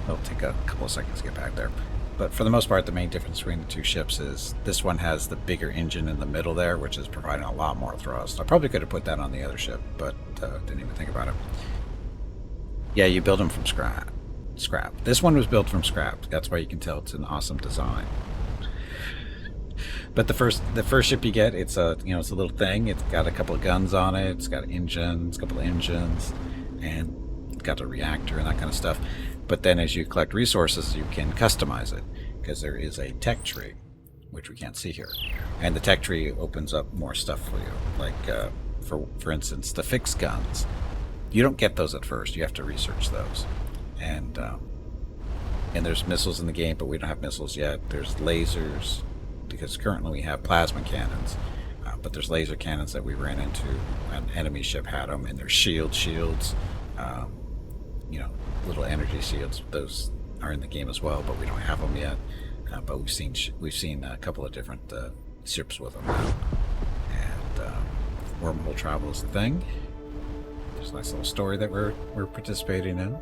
It'll take a couple of seconds to get back there. But for the most part, the main difference between the 2 ships is this one has the bigger engine in the middle there, which is providing a lot more thrust. I probably could have put that on the other ship, but didn't even think about it. Yeah, you build them from scrap. This one was built from scrap. That's why you can tell it's an awesome design. But the first ship you get, it's a it's a little thing. It's got a couple of guns on it. It's got engines, a couple of engines, and it's got a reactor and that kind of stuff. But then as you collect resources, you can customize it, because there is a tech tree, which we can't see here. And the tech tree opens up more stuff for you. Like, for instance, the fixed guns. You don't get those at first. You have to research those. And there's missiles in the game, but we don't have missiles yet. There's lasers, because currently we have plasma cannons. But there's laser cannons that we ran into. An enemy ship had them, and there's shields. Little energy shields. Those are in the game as well, but we don't have them yet. But we've seen a couple of different ships with them now. And wormhole travel is the thing. There's a nice little story that we're participating in.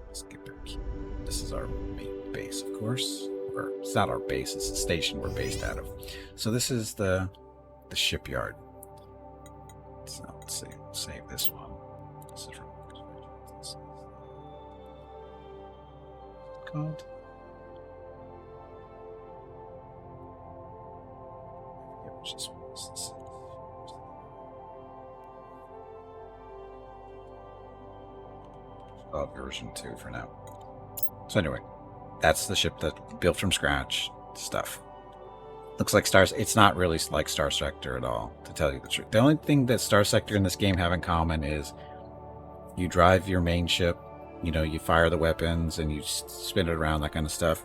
Let's get back. This is our main base, of course. Or it's not our base; it's the station we're based out of. So this is the shipyard. So let's see. Save this one. This is from this is called. I forget which this one is. This is version 2 for now. So anyway, that's the ship that built from scratch stuff. Looks like Stars. It's not really like Star Sector at all, to tell you the truth. The only thing that Star Sector and this game have in common is you drive your main ship, you fire the weapons and you spin it around, that kind of stuff,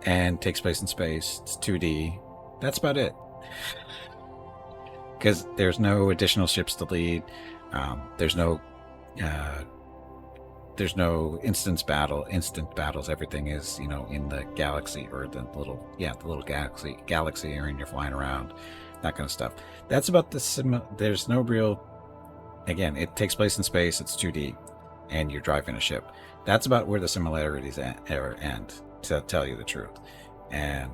and it takes place in space. It's 2D. That's about it. Because there's no additional ships to lead. There's no instant battles. Everything is, in the galaxy, or the little galaxy area, and you're flying around, that kind of stuff. That's about there's no real, again, it takes place in space, it's 2D, and you're driving a ship. That's about where the similarities end, to tell you the truth. And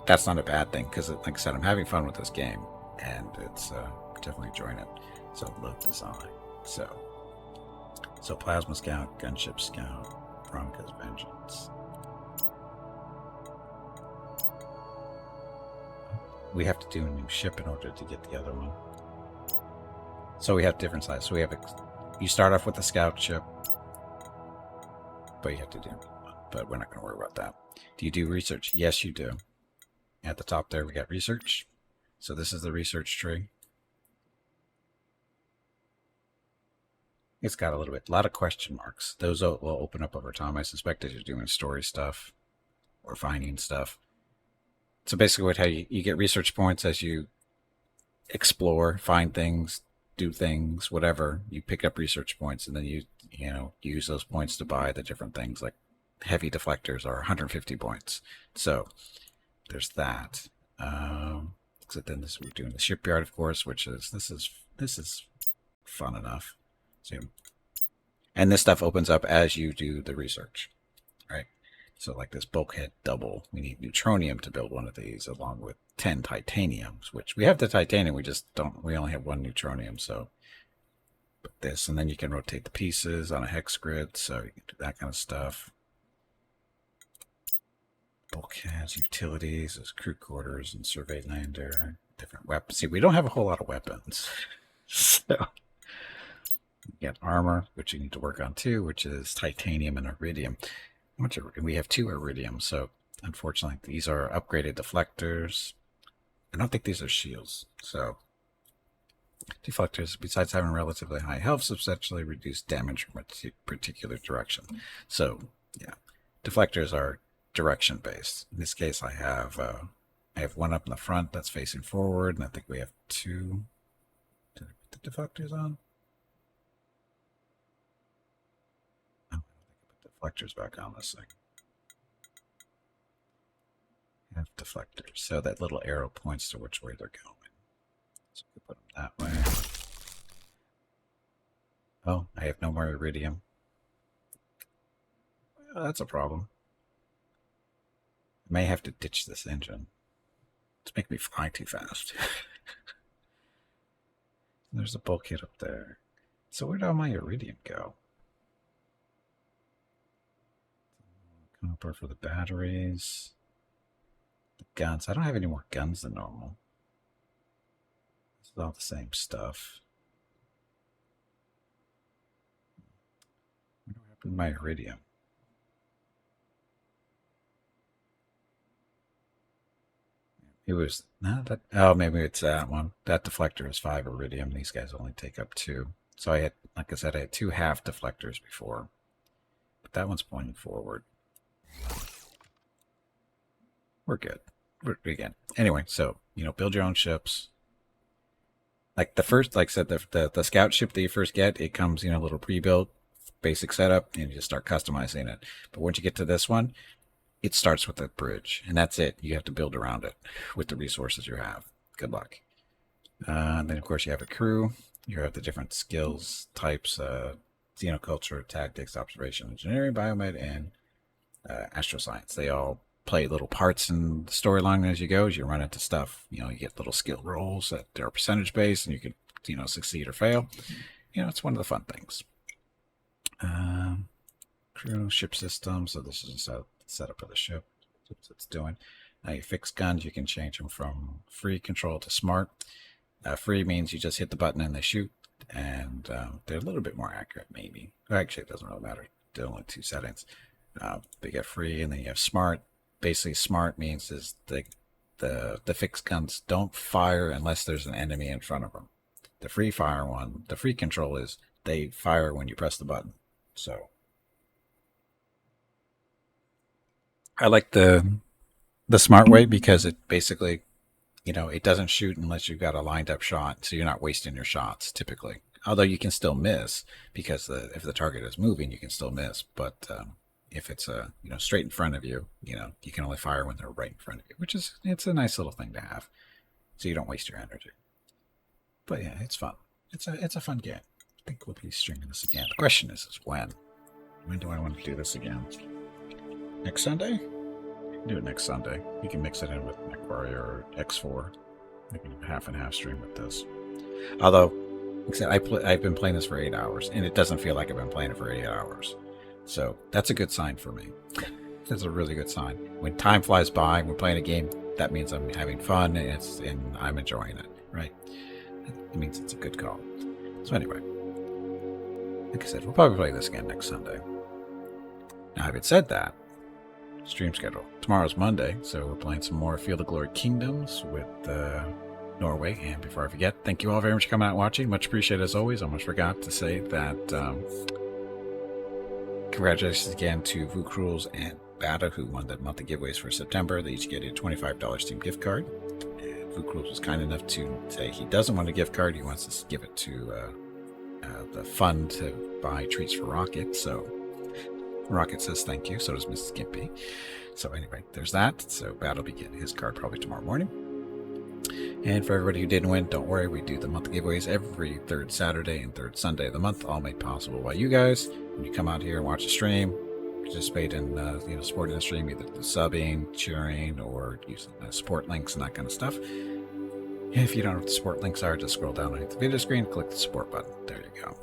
that's not a bad thing, because like I said, I'm having fun with this game, and it's definitely enjoying it. So love design. So Plasma Scout, Gunship Scout, Veronica's Vengeance. We have to do a new ship in order to get the other one. So we have different sizes. So we have you start off with the scout ship, but you have to do. But we're not going to worry about that. Do you do research? Yes, you do. At the top there, we got research. So this is the research tree. It's got a lot of question marks. Those will open up over time. I suspect as you're doing story stuff or finding stuff. So basically how you get research points as you explore, find things, do things, whatever. You pick up research points, and then you use those points to buy the different things, like heavy deflectors are 150 points. So there's that. So then we're doing the shipyard, of course, which is this is fun enough. And this stuff opens up as you do the research, right? So like this bulkhead double, we need neutronium to build one of these, along with 10 titaniums, which we have the titanium, we only have 1 neutronium. So but this, and then you can rotate the pieces on a hex grid, so you can do that kind of stuff. Bulkheads, utilities, there's crew quarters and survey lander, different weapons. See, we don't have a whole lot of weapons. So you get armor, which you need to work on too, which is titanium and iridium. We have 2 iridium, so unfortunately these are upgraded deflectors. I don't think these are shields. So deflectors, besides having relatively high health, substantially reduce damage from a particular direction. So yeah, deflectors are direction based. In this case, I have I have one up in the front that's facing forward, and I think we have two. Did I put the deflectors on? Oh, I don't think I put deflectors back on this thing. I have deflectors, so that little arrow points to which way they're going. So we can put them that way. Oh, I have no more iridium. Well, that's a problem. I may have to ditch this engine. It's making me fly too fast. There's a bulkhead up there. So where did all my iridium go? Copper for the batteries. The guns. I don't have any more guns than normal. This is all the same stuff. What happened to my iridium? It was not that. Oh, maybe it's that one. That deflector is 5 iridium. These guys only take up 2. So I had, like I said, I had 2 half deflectors before, but that one's pointing forward. We're good. We're again. Anyway, so build your own ships. Like the first, like I said, the scout ship that you first get, it comes a little pre-built, basic setup, and you just start customizing it. But once you get to this one, it starts with a bridge, and that's it. You have to build around it with the resources you have. Good luck. And then, of course, you have a crew. You have the different skills types, xenoculture, tactics, observation, engineering, biomed, and astroscience. They all play little parts in the storyline as you go. As you run into stuff, you get little skill rolls that are percentage based, and you can, succeed or fail. It's one of the fun things. Crew, ship system. So this is a setup of the ship. That's what it's doing. Now your fixed guns, you can change them from free control to smart. Free means you just hit the button and they shoot, and they're a little bit more accurate, maybe. Actually, it doesn't really matter. They're only 2 settings. They get free, and then you have smart. Basically, smart means is the fixed guns don't fire unless there's an enemy in front of them. The free fire one, the free control is they fire when you press the button. So I like the smart way because it basically, it doesn't shoot unless you've got a lined up shot, so you're not wasting your shots typically. Although you can still miss because if the target is moving, you can still miss. But if it's straight in front of you, you can only fire when they're right in front of you, which is it's a nice little thing to have, so you don't waste your energy. But yeah, it's fun. It's a fun game. I think we'll be streaming this again. The question is when? When do I want to do this again? Next Sunday? We can do it next Sunday. You can mix it in with MechWarrior or X4. We can do half and half stream with this. Although, like I said, I've been playing this for 8 hours, and it doesn't feel like I've been playing it for 8 hours. So that's a good sign for me. That's a really good sign. When time flies by, we're playing a game, that means I'm having fun and I'm enjoying it, right? It means it's a good call. So anyway, like I said, we'll probably play this again next Sunday. Now, having said that, stream schedule. Tomorrow's Monday, so we're playing some more Field of Glory Kingdoms with Norway. And before I forget, thank you all very much for coming out and watching. Much appreciated as always. I almost forgot to say that congratulations again to Vuk Rules and Bada, who won the monthly giveaways for September. They each get a $25 Steam gift card. And Vuk Rules was kind enough to say he doesn't want a gift card. He wants us to give it to the fund to buy treats for Rocket. So Rocket says thank you. So does Mrs. Gimpy. So anyway, there's that. So Bad will be getting his card probably tomorrow morning. And for everybody who didn't win, don't worry. We do the monthly giveaways every 3rd Saturday and 3rd Sunday of the month, all made possible by you guys. When you come out here and watch the stream, participate in supporting the stream, either the subbing, cheering, or using support links and that kind of stuff. If you don't know what the support links are, just scroll down underneath the video screen, click the support button. There you go.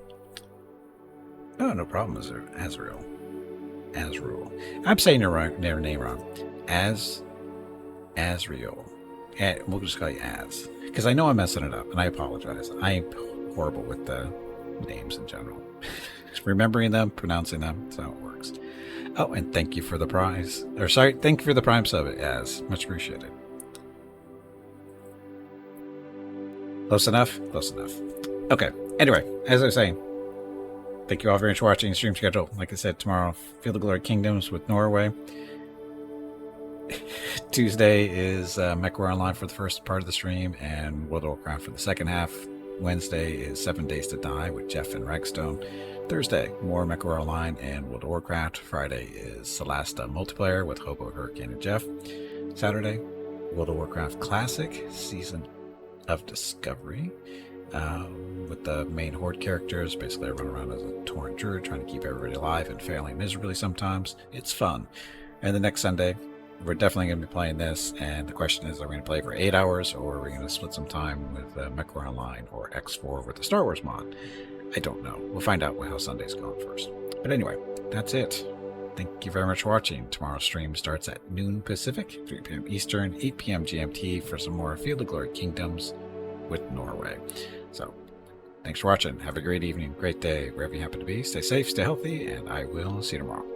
Oh, no problem, Azrael. I'm saying your name wrong. Azrael. We'll just call you Az, because I know I'm messing it up, and I apologize. I'm horrible with the names in general. Remembering them, pronouncing them, that's how it works. Oh, and thank you for the prize. Thank you for the Prime sub, Az. Much appreciated. Close enough? Close enough. Okay, anyway, as I was saying, thank you all very much for watching the stream schedule. Like I said, tomorrow, Field of Glory Kingdoms with Norway. Tuesday is MechWarrior Online for the first part of the stream, and World of Warcraft for the second half. Wednesday is 7 Days to Die with Jeff and Ragstone. Thursday, more MechWarrior Online and World of Warcraft. Friday is Celasta Multiplayer with Hobo, Hurricane, and Jeff. Saturday, World of Warcraft Classic, Season of Discovery, with the main Horde characters. Basically, I run around as a Tauren Druid trying to keep everybody alive and failing miserably sometimes. It's fun. And the next Sunday, we're definitely going to be playing this, and the question is, are we going to play for 8 hours, or are we going to split some time with MechWarrior Online or X4 with the Star Wars mod? I don't know. We'll find out how Sunday's going first. But anyway, that's it. Thank you very much for watching. Tomorrow's stream starts at noon Pacific, 3 p.m. Eastern, 8 p.m. GMT for some more Field of Glory Kingdoms with Norway. So, thanks for watching. Have a great evening, great day, wherever you happen to be. Stay safe, stay healthy, and I will see you tomorrow.